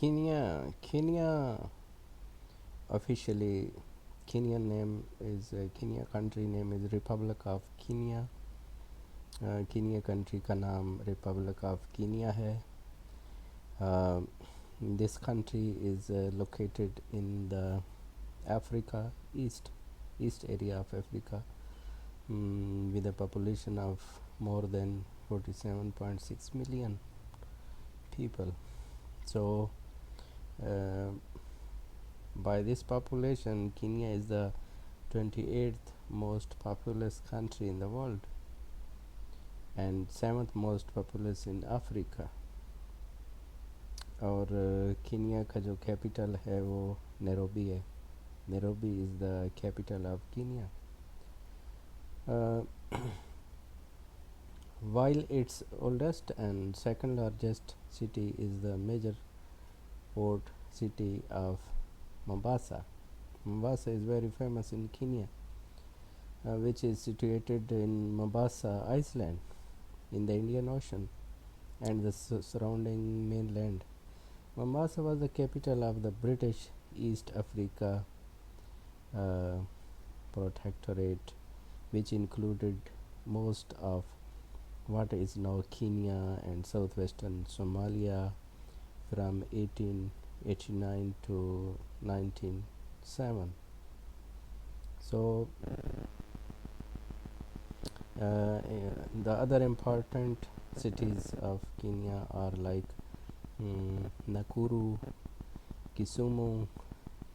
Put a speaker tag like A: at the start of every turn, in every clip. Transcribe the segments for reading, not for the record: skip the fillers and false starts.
A: Kenya officially Kenyan name is Kenya country name is Republic of Kenya. Kenya country का नाम Republic of Kenya है. This country is located in the Africa east area of Africa, with a population of more than 47.6 million people. So uh, by this population, Kenya is the 28th most populous country in the world and 7th most populous in Africa. और Kenya का जो capital है वो Nairobi है. Nairobi is the capital of Kenya. While its oldest and second largest city is the major port city of Mombasa. Mombasa is very famous in Kenya, which is situated in Mombasa Island in the Indian Ocean and the surrounding mainland. Mombasa was the capital of the British East Africa Protectorate, which included most of what is now Kenya and southwestern Somalia from 1889 to 1907. So the other important cities of Kenya are like Nakuru, Kisumu.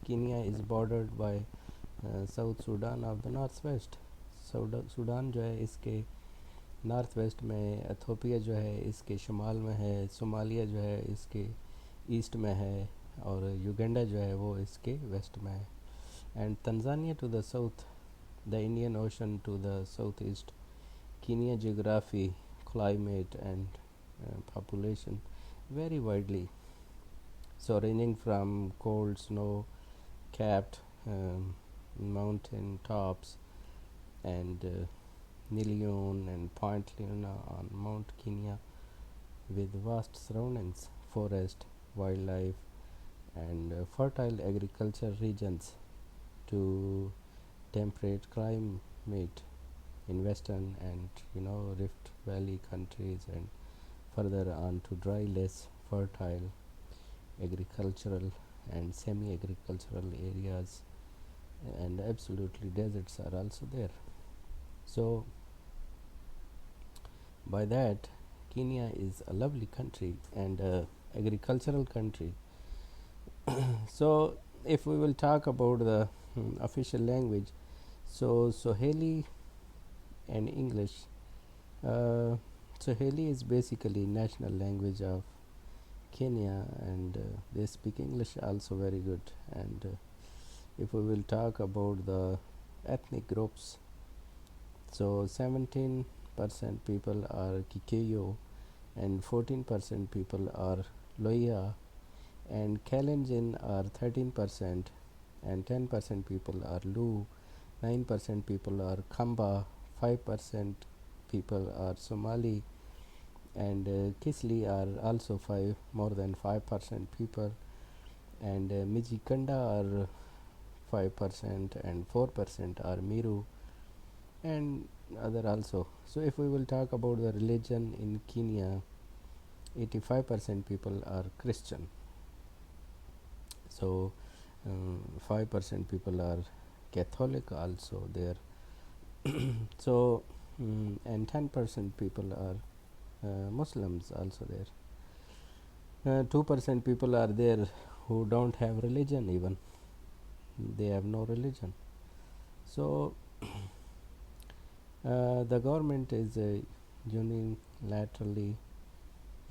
A: Kenya is bordered by South Sudan of the northwest. Sudan जो है इसके north west में, Ethiopia जो है इसके शुमाल में है, Somalia जो है इसके ईस्ट में है और युगांडा जो है वो इसके वेस्ट में है. And Tanzania to the south, the Indian Ocean to the south east. Kenya geography, climate and population vary widely, so ranging from cold snow capped mountain tops and Nilion and Point Luna on Mount Kenya with vast surroundings, forest, wildlife and fertile agriculture regions to temperate climate in western and Rift Valley countries, and further on to dry, less fertile agricultural and semi-agricultural areas, and absolutely deserts are also there. So by that, Kenya is a lovely country and agricultural country. So if we will talk about the official language, so Swahili and English. Swahili is basically national language of Kenya, and they speak English also very good. And if we will talk about the ethnic groups, so 17% people are Kikuyu and 14% people are Loya, and Kalenjin are 13% and 10% people are Lu, 9% people are Kamba, 5% people are Somali, and Kisli are also more than 5% people, and Mijikanda are 5% and 4% are Miru, and other also. So if we will talk about the religion in Kenya, 85% people are Christian, so 5% people are Catholic also there. So and 10% people are Muslims also there. 2% people are there who don't have religion, even they have no religion. So the government is a unilaterally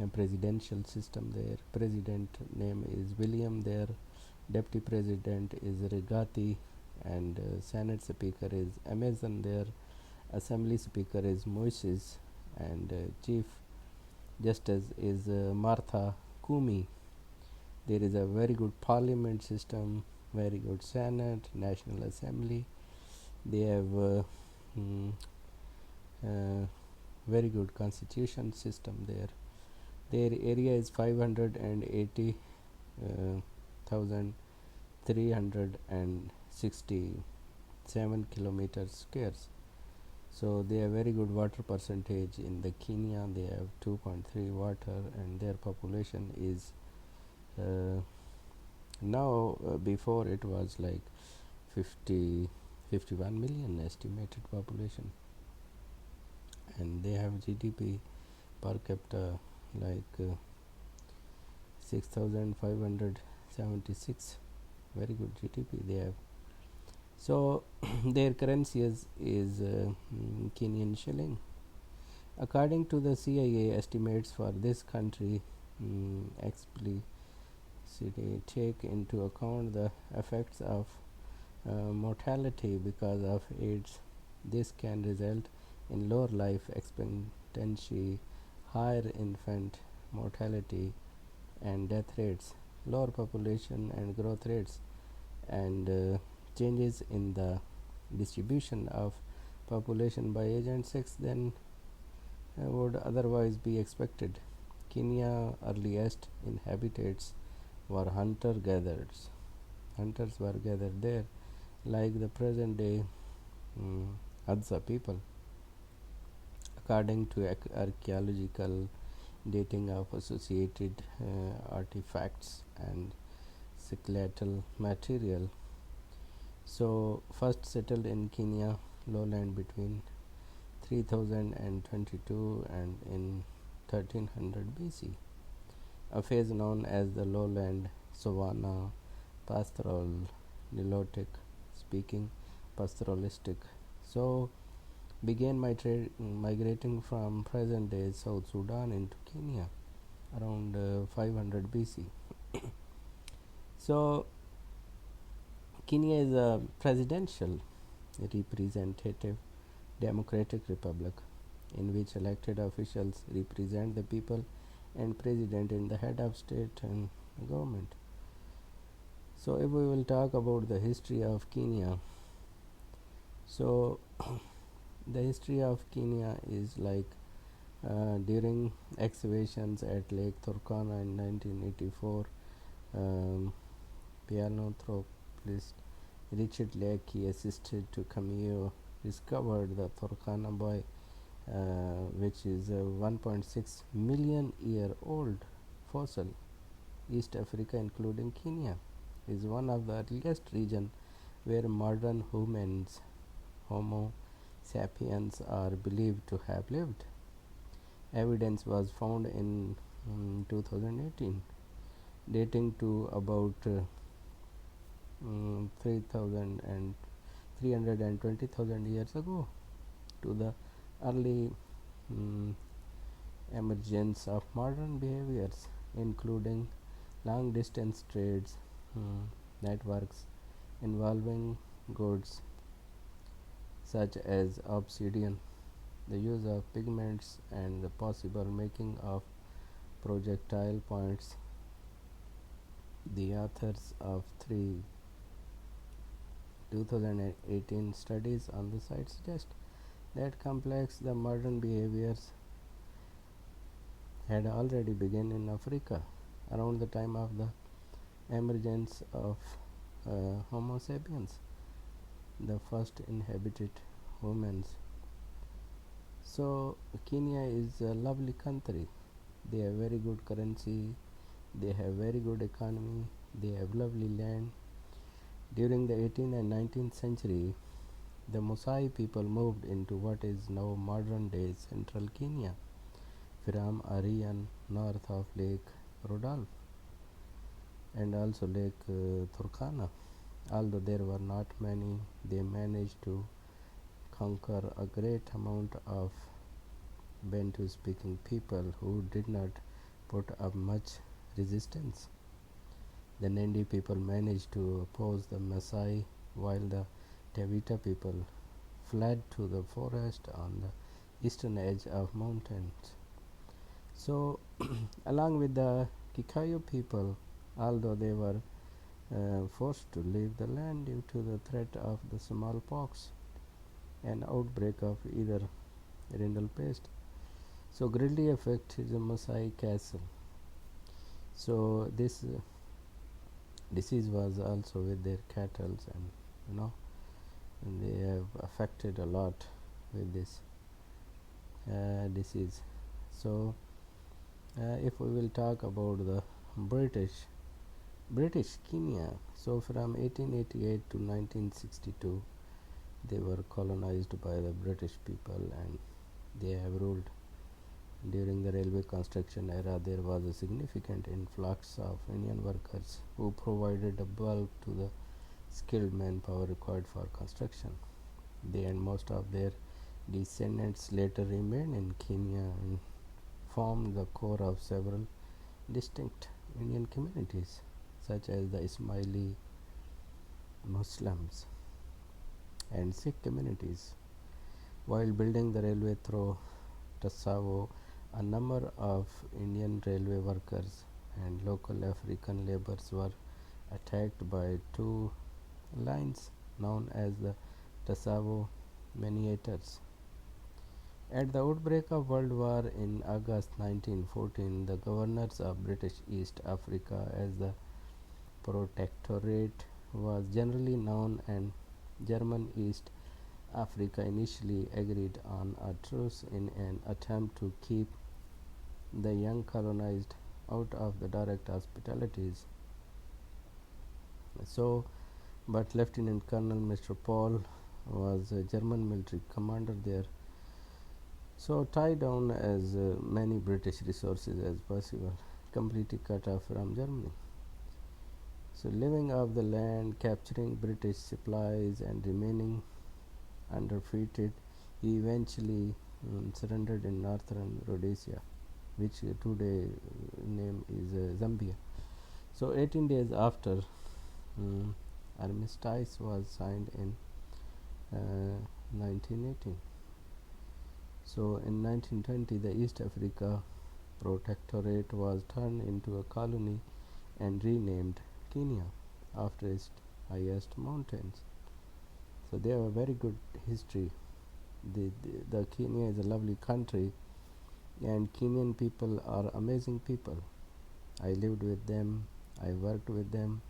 A: a presidential system there. President name is William there, deputy president is Rigathi, and Senate speaker is Amazon there, assembly speaker is Moses, and chief justice is Martha Kumi. There is a very good parliament system, very good Senate, National Assembly. They have very good constitution system there. Their area is 580 1,367 kilometers squares. So they have very good water percentage in the Kenya. They have 2.3 water, and their population is uh, now before it was like 50 51 million estimated population, and they have GDP per capita like 6,576. Very good GDP they have. So their currency is Kenyan shilling. According to the CIA estimates for this country, explicitly take into account the effects of mortality because of AIDS. This can result in lower life expectancy, higher infant mortality and death rates, lower population and growth rates, and changes in the distribution of population by age and sex than would otherwise be expected. Kenya earliest inhabitants were hunter-gatherers. Hunters were gathered there, like the present-day Hadza people. According to archaeological dating of associated artifacts and skeletal material, so first settled in Kenya lowland between 3022 and in 1300 BC, a phase known as the lowland savanna pastoral Nilotic speaking pastoralistic. So began migrating from present day South Sudan into Kenya around 500 BC. So Kenya is a presidential representative democratic republic in which elected officials represent the people and president in the head of state and government. So if we will talk about the history of Kenya, so the history of Kenya is like during excavations at Lake Turkana in 1984, paleontologist Richard Leakey assisted to Cameo discovered the Turkana Boy, which is a 1.6 million year old fossil. East Africa, including Kenya, is one of the earliest regions where modern humans, Homo sapiens, are believed to have lived. Evidence was found in 2018, dating to about 3,000 and 320,000 years ago, to the early emergence of modern behaviors, including long distance trades networks involving goods such as obsidian, the use of pigments, and the possible making of projectile points. The authors of three 2018 studies on the site suggest that complex the modern behaviors had already begun in Africa around the time of the emergence of Homo sapiens, the first inhabited humans. So Kenya is a lovely country. They have very good currency, they have very good economy, they have lovely land. During the 18th and 19th century, the Maasai people moved into what is now modern day central Kenya from a region north of Lake Rudolph and also Lake Turkana. Although there were not many, they managed to conquer a great amount of Bantu speaking people who did not put up much resistance. The Nandi people managed to oppose the Maasai, while the Tevita people fled to the forest on the eastern edge of mountains. So along with the Kikuyu people, although they were forced to leave the land due to the threat of the smallpox and outbreak of either rinderpest, so greatly affected the Maasai castle. So this disease was also with their cattle, and you know and they have affected a lot with this disease. So if we will talk about the British British Kenya, so from 1888 to 1962 they were colonized by the British people, and they have ruled. During the railway construction era, there was a significant influx of Indian workers who provided a bulk to the skilled manpower required for construction. They and most of their descendants later remained in Kenya and formed the core of several distinct Indian communities, such as the Ismaili, Muslims, and Sikh communities. While building the railway through Tassavo, a number of Indian railway workers and local African laborers were attacked by two lines known as the Tassavo Maniators. At the outbreak of World War in August 1914, the governors of British East Africa, as the Protectorate was generally known, and German East Africa initially agreed on a truce in an attempt to keep the young colonized out of the direct hospitalities. So, but Lieutenant Colonel Mr. Paul was a German military commander there. So, tie down as many British resources as possible, completely cut off from Germany. So, living off the land, capturing British supplies, and remaining undefeated, he eventually surrendered in northern Rhodesia, which today name is Zambia. So 18 days after, armistice was signed in 1918. So in 1920, the East Africa Protectorate was turned into a colony and renamed Kenya after its highest mountains. So they have a very good history. The Kenya is a lovely country, and Kenyan people are amazing people. I lived with them, I worked with them.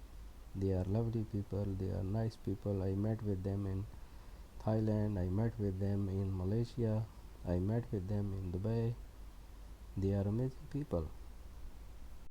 A: They are lovely people, they are nice people. I met with them in Thailand, I met with them in Malaysia, I met with them in Dubai. They are amazing people.